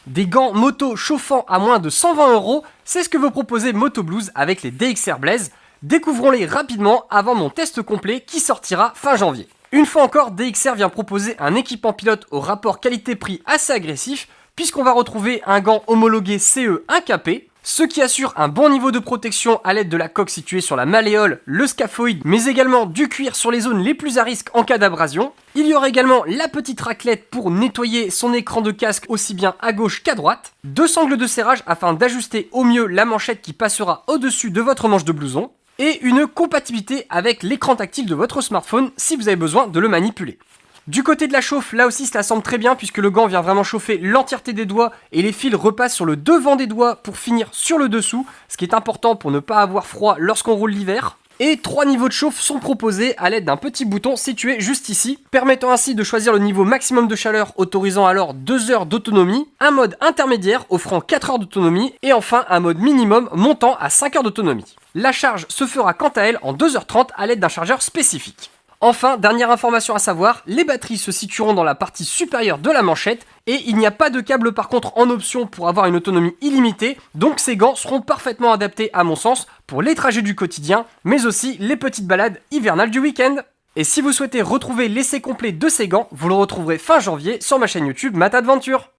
Des gants moto chauffants à moins de 120 €, c'est ce que veut proposer Moto Blues avec les DXR Blaze. Découvrons-les rapidement avant mon test complet qui sortira fin janvier. Une fois encore, DXR vient proposer un équipement pilote au rapport qualité-prix assez agressif, puisqu'on va retrouver un gant homologué CE 1KP, ce qui assure un bon niveau de protection à l'aide de la coque située sur la malléole, le scaphoïde, mais également du cuir sur les zones les plus à risque en cas d'abrasion. Il y aura également la petite raclette pour nettoyer son écran de casque aussi bien à gauche qu'à droite, deux sangles de serrage afin d'ajuster au mieux la manchette qui passera au-dessus de votre manche de blouson, et une compatibilité avec l'écran tactile de votre smartphone si vous avez besoin de le manipuler. Du côté de la chauffe, là aussi cela semble très bien puisque le gant vient vraiment chauffer l'entièreté des doigts et les fils repassent sur le devant des doigts pour finir sur le dessous, ce qui est important pour ne pas avoir froid lorsqu'on roule l'hiver. Et 3 niveaux de chauffe sont proposés à l'aide d'un petit bouton situé juste ici, permettant ainsi de choisir le niveau maximum de chaleur autorisant alors 2 heures d'autonomie, un mode intermédiaire offrant 4 heures d'autonomie et enfin un mode minimum montant à 5 heures d'autonomie. La charge se fera quant à elle en 2h30 à l'aide d'un chargeur spécifique. Enfin, dernière information à savoir, les batteries se situeront dans la partie supérieure de la manchette et il n'y a pas de câble par contre en option pour avoir une autonomie illimitée, donc ces gants seront parfaitement adaptés à mon sens pour les trajets du quotidien, mais aussi les petites balades hivernales du week-end. Et si vous souhaitez retrouver l'essai complet de ces gants, vous le retrouverez fin janvier sur ma chaîne YouTube Matt Adventure.